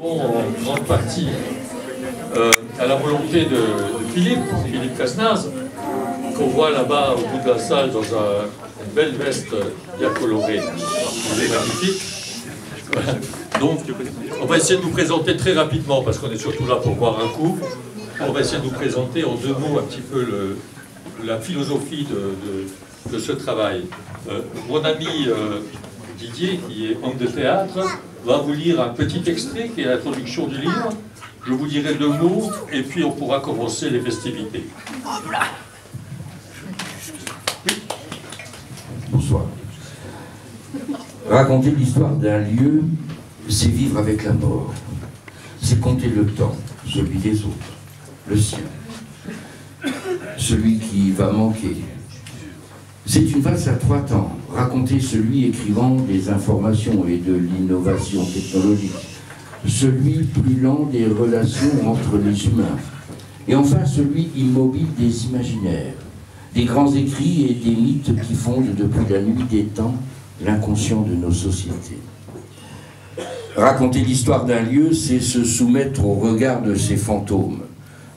En grande partie à la volonté de Philippe Cazenaz, qu'on voit là-bas au bout de la salle dans une belle veste bien colorée. C'est magnifique. Voilà. Donc, on va essayer de nous présenter très rapidement, parce qu'on est surtout là pour boire un coup. On va essayer de nous présenter en 2 mots un petit peu la philosophie de ce travail. Mon ami Didier, qui est homme de théâtre, va vous lire un petit extrait qui est l'introduction du livre. Je vous dirai 2 mots et puis on pourra commencer les festivités. Oui. Bonsoir. Raconter l'histoire d'un lieu, c'est vivre avec la mort. C'est compter le temps, celui des autres, le sien, celui qui va manquer. C'est une valse à 3 temps. Raconter celui écrivant des informations et de l'innovation technologique. Celui plus lent des relations entre les humains. Et enfin celui immobile des imaginaires, des grands écrits et des mythes qui fondent depuis la nuit des temps l'inconscient de nos sociétés. Raconter l'histoire d'un lieu, c'est se soumettre au regard de ces fantômes,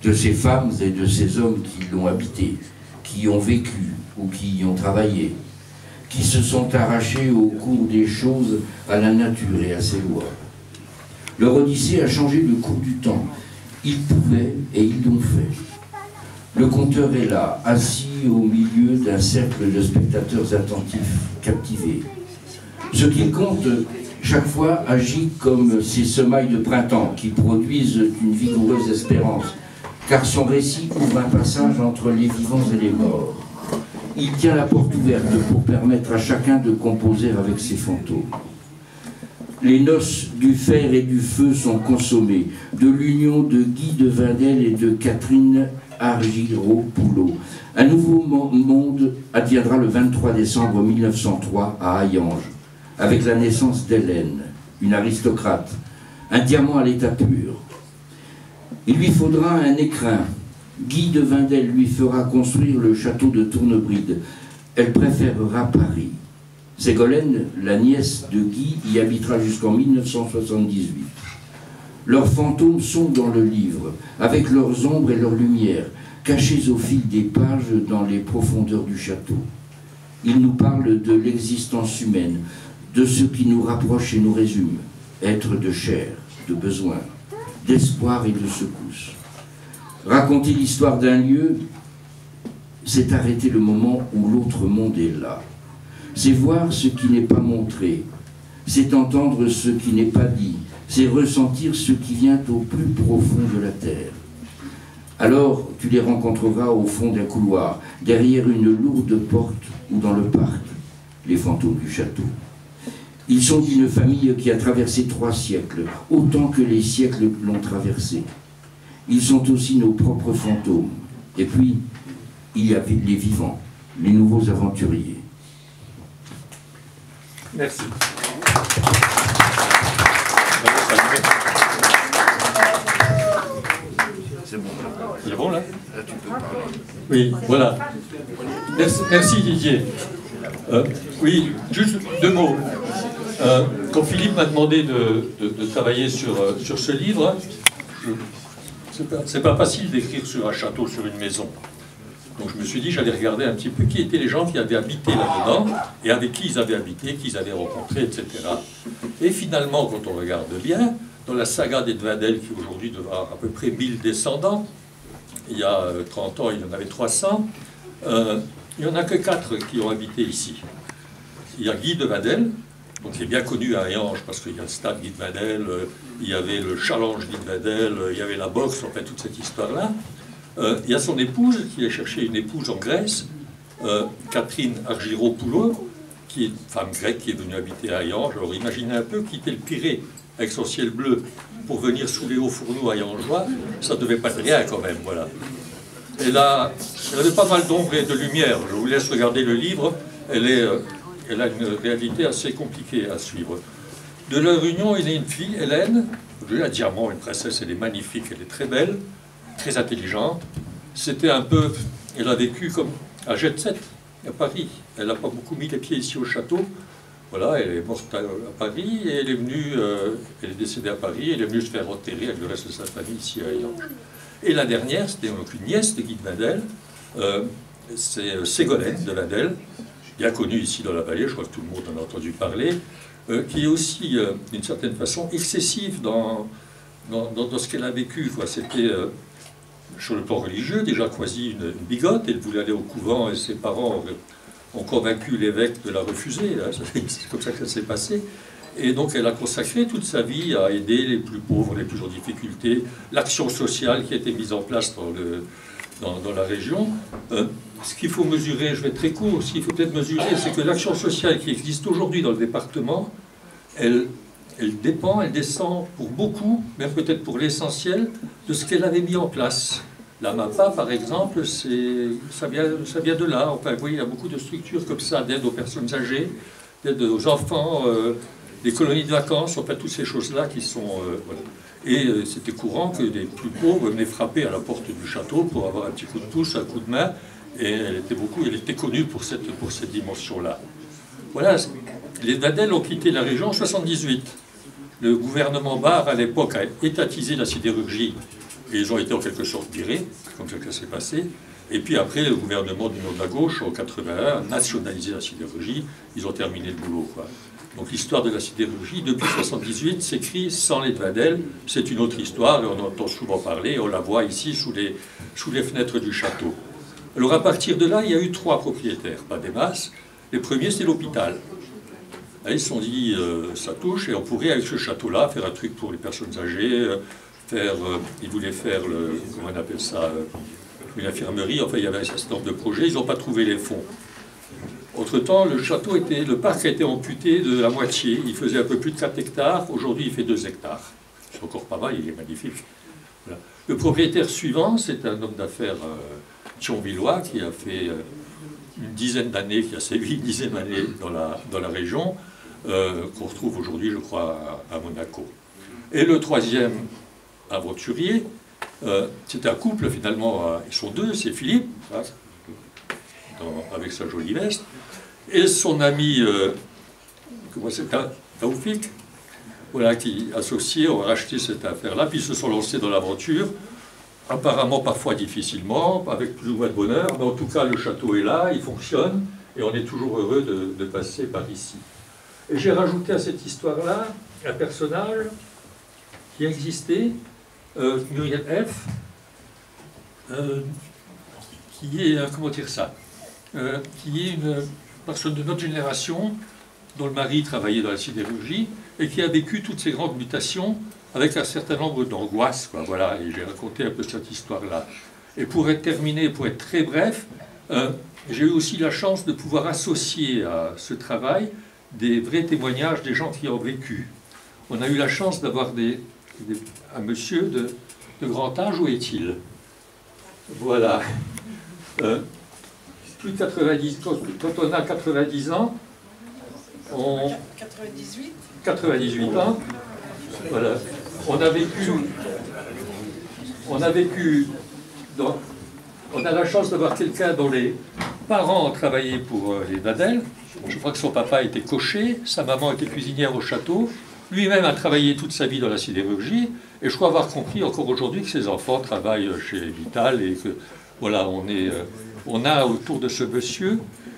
de ces femmes et de ces hommes qui l'ont habité, qui y ont vécu ou qui y ont travaillé, qui se sont arrachés au cours des choses à la nature et à ses lois. Leur Odyssée a changé le cours du temps. Ils pouvaient et ils l'ont fait. Le conteur est là, assis au milieu d'un cercle de spectateurs attentifs, captivés. Ce qu'il compte, chaque fois, agit comme ces semailles de printemps qui produisent une vigoureuse espérance, car son récit ouvre un passage entre les vivants et les morts. Il tient la porte ouverte pour permettre à chacun de composer avec ses fantômes. Les noces du fer et du feu sont consommées, de l'union de Guy de Vindel et de Catherine Argyro-Poulot. Un nouveau monde adviendra le 23 décembre 1903 à Hayange, avec la naissance d'Hélène, une aristocrate, un diamant à l'état pur. Il lui faudra un écrin. Guy de Vindel lui fera construire le château de Tournebride. Elle préférera Paris. Ségolène, la nièce de Guy, y habitera jusqu'en 1978. Leurs fantômes sont dans le livre, avec leurs ombres et leurs lumières, cachés au fil des pages dans les profondeurs du château. Ils nous parlent de l'existence humaine, de ce qui nous rapproche et nous résume, être de chair, de besoin, d'espoir et de secousse. Raconter l'histoire d'un lieu, c'est arrêter le moment où l'autre monde est là. C'est voir ce qui n'est pas montré, c'est entendre ce qui n'est pas dit, c'est ressentir ce qui vient au plus profond de la terre. Alors tu les rencontreras au fond d'un couloir, derrière une lourde porte ou dans le parc, les fantômes du château. Ils sont d'une famille qui a traversé 3 siècles, autant que les siècles l'ont traversé. Ils sont aussi nos propres fantômes. Et puis, il y a les vivants, les nouveaux aventuriers. Merci. C'est bon. C'est bon là? Là, tu peux parler. Oui, voilà. Merci Didier. Oui, juste 2 mots. Quand Philippe m'a demandé de travailler sur ce livre, c'est pas facile d'écrire sur un château, sur une maison. Donc je me suis dit, j'allais regarder un petit peu qui étaient les gens qui avaient habité là-dedans, et avec qui ils avaient habité, qui ils avaient rencontré, etc. Et finalement, quand on regarde bien, dans la saga des Vindel, qui aujourd'hui doit avoir à peu près 1000 descendants, il y a 30 ans, il y en avait 300, il n'y en a que 4 qui ont habité ici. Il y a Guy de Vindel, donc il est bien connu à Hayange, parce qu'il y a le stade Guy de Vindel, il y avait le challenge Guy de Vindel, il y avait la boxe, en fait, toute cette histoire-là. Il y a son épouse, qui a cherché une épouse en Grèce, Catherine Argyro-Poulot, qui est une femme grecque qui est venue habiter à Hayange. Alors imaginez un peu quitter le Pirée avec son ciel bleu pour venir sous les hauts fourneaux hayangeois, ça ne devait pas être rien quand même, voilà. Elle avait pas mal d'ombre et de lumière. Je vous laisse regarder le livre, elle a une réalité assez compliquée à suivre. De leur union est née une fille, Hélène, un diamant, une princesse, elle est magnifique, elle est très belle, très intelligente. C'était un peu, elle a vécu comme à Jet Set, à Paris. Elle n'a pas beaucoup mis les pieds ici au château. Voilà, elle est morte à Paris et elle est venue, elle est décédée à Paris, elle est venue se faire enterrer avec le reste de sa famille ici à Ayan. Et la dernière, c'était donc une nièce de Guy de Vadel, c'est Ségolène de Vadel, bien connue ici dans la vallée, je crois que tout le monde en a entendu parler, qui est aussi, d'une certaine façon, excessive dans ce qu'elle a vécu. C'était, sur le plan religieux, déjà quasi une bigote, elle voulait aller au couvent et ses parents ont convaincu l'évêque de la refuser, hein. C'est comme ça que ça s'est passé. Et donc elle a consacré toute sa vie à aider les plus pauvres, les plus en difficulté, l'action sociale qui a été mise en place dans la région. Ce qu'il faut mesurer, je vais être très court, ce qu'il faut peut-être mesurer, c'est que l'action sociale qui existe aujourd'hui dans le département, elle dépend, elle descend pour beaucoup, même peut-être pour l'essentiel, de ce qu'elle avait mis en place. La MAPA, par exemple, ça vient de là. Enfin, vous voyez, il y a beaucoup de structures comme ça, d'aide aux personnes âgées, d'aide aux enfants, des colonies de vacances, enfin, toutes ces choses-là qui sont... voilà. Et c'était courant que les plus pauvres venaient frapper à la porte du château pour avoir un petit coup de pouce, un coup de main, et elle était connue pour cette dimension-là. Voilà, les Vadel ont quitté la région en 1978. Le gouvernement Barre, à l'époque, a étatisé la sidérurgie, et ils ont été en quelque sorte virés, comme ça que ça s'est passé. Et puis après, le gouvernement du de la gauche, en 1981, a nationalisé la sidérurgie, ils ont terminé le boulot, quoi. Donc l'histoire de la sidérurgie, depuis 1978, s'écrit sans les Vadel. C'est une autre histoire, et on en entend souvent parler, on la voit ici sous les fenêtres du château. Alors à partir de là, il y a eu 3 propriétaires, pas des masses. Les premiers, c'est l'hôpital. Ils se sont dit, ça touche, et on pourrait, avec ce château-là, faire un truc pour les personnes âgées, ils voulaient faire, comment on appelle ça, une infirmerie, enfin il y avait un certain nombre de projets, ils n'ont pas trouvé les fonds. Entre-temps, le parc a été amputé de la moitié, il faisait un peu plus de 4 hectares, aujourd'hui il fait 2 hectares. C'est encore pas mal, il est magnifique. Voilà. Le propriétaire suivant, c'est un homme d'affaires thionvillois qui a fait une dizaine d'années, qui a sévi une dizaine d'années dans la région, qu'on retrouve aujourd'hui, je crois, à Monaco. Et le troisième aventurier, c'est un couple finalement, ils sont 2, c'est Philippe, avec sa jolie veste, et son ami, comment c'est, Taoufik, voilà, qui associés ont racheté cette affaire-là, puis ils se sont lancés dans l'aventure, apparemment parfois difficilement, avec plus ou moins de bonheur, mais en tout cas le château est là, il fonctionne, et on est toujours heureux de passer par ici. Et j'ai rajouté à cette histoire-là un personnage qui a existé, Muriel F., qui est, comment dire ça, qui est une personne de notre génération, dont le mari travaillait dans la sidérurgie, et qui a vécu toutes ces grandes mutations avec un certain nombre d'angoisses, quoi, voilà, et j'ai raconté un peu cette histoire-là. Et pour être terminé, pour être très bref, j'ai eu aussi la chance de pouvoir associer à ce travail des vrais témoignages des gens qui ont vécu. On a eu la chance d'avoir un monsieur de grand âge, où est-il? Voilà. Plus de 90, quand on a 90 ans, 98 ans, voilà. On a la chance d'avoir quelqu'un dont les parents ont travaillé pour les Vadel. Je crois que son papa était cocher, sa maman était cuisinière au château. Lui-même a travaillé toute sa vie dans la sidérurgie, et je crois avoir compris encore aujourd'hui que ses enfants travaillent chez Vital, et que voilà, on a autour de ce monsieur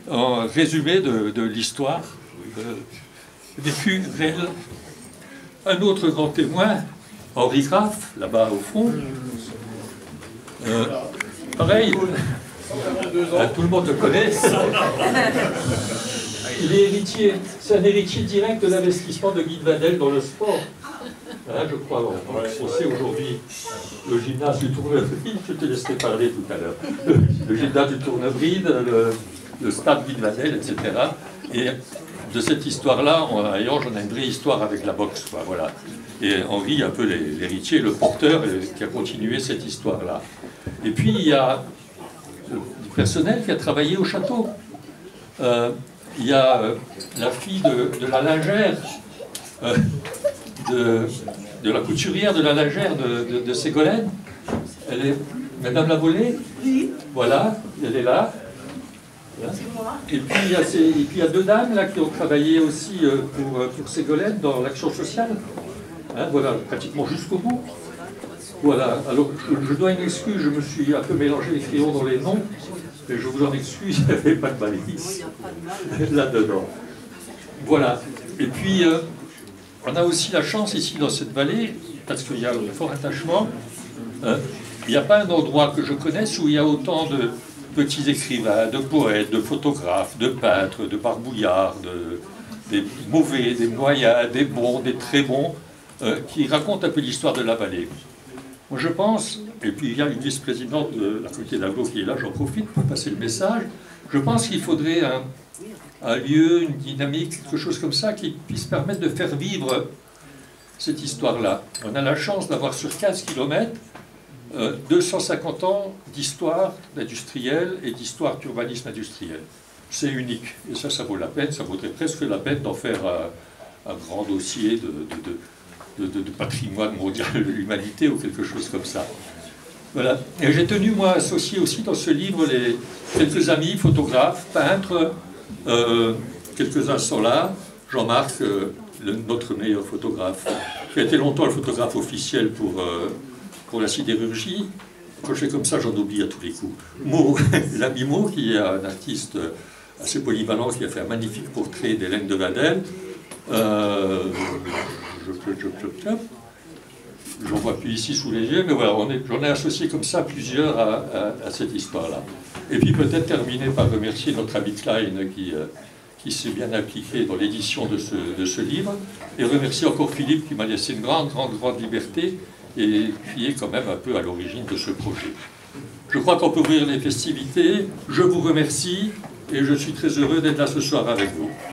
un résumé de l'histoire vécue réelle. Un autre grand témoin, Henri Graff, là-bas au fond. Pareil, tout le monde le connaît. Il est héritier, c'est un héritier direct de l'investissement de Guy de Vadel dans le sport. Hein, je crois, on sait aujourd'hui le gymnase du Tournebride, je te laisserai parler tout à l'heure, le gymnase du Tournebride, le stade Guy de Vadel, etc. Et de cette histoire-là, d'ailleurs, j'en ai une vraie histoire avec la boxe, quoi, voilà. Et Henri, un peu l'héritier, le porteur, qui a continué cette histoire-là. Et puis, il y a du personnel qui a travaillé au château. Il y a la fille de la lingère, de la couturière de la lingère de Ségolène. Elle est Madame la Volée. Oui. Voilà, elle est là. Et puis il y a deux dames là qui ont travaillé aussi pour Ségolène dans l'action sociale. Hein, voilà, pratiquement jusqu'au bout. Voilà, alors je dois une excuse, je me suis un peu mélangé les crayons dans les noms, mais je vous en excuse, il n'y avait pas de malice là-dedans. Voilà, et puis on a aussi la chance ici dans cette vallée, parce qu'il y a un fort attachement, il n'y a pas un endroit que je connaisse où il y a autant de petits écrivains, de poètes, de photographes, de peintres, de barbouillards, des mauvais, des moyens, des bons, des très bons, qui racontent un peu l'histoire de la vallée. Moi je pense, et puis il y a une vice-présidente de la communauté d'Aglo qui est là, j'en profite pour passer le message, je pense qu'il faudrait un lieu, une dynamique, quelque chose comme ça qui puisse permettre de faire vivre cette histoire-là. On a la chance d'avoir sur 15 km 250 ans d'histoire d'industriel et d'histoire d'urbanisme industriel. C'est unique, et ça vaut la peine, ça vaudrait presque la peine d'en faire un grand dossier de patrimoine mondial de l'humanité ou quelque chose comme ça. Voilà. Et j'ai tenu, moi, à associer aussi dans ce livre quelques amis, photographes, peintres, quelques-uns sont là. Jean-Marc, notre meilleur photographe, qui a été longtemps le photographe officiel pour la sidérurgie. Quand je fais comme ça, j'en oublie à tous les coups. L'ami Mo, qui est un artiste assez polyvalent, qui a fait un magnifique portrait d'Hélène de Vadel. J'en vois plus ici sous les yeux, mais voilà, j'en ai associé comme ça plusieurs à cette histoire-là. Et puis peut-être terminer par remercier notre ami Klein qui s'est bien impliqué dans l'édition de ce livre, et remercier encore Philippe qui m'a laissé une grande liberté et qui est quand même un peu à l'origine de ce projet. Je crois qu'on peut ouvrir les festivités. Je vous remercie et je suis très heureux d'être là ce soir avec vous.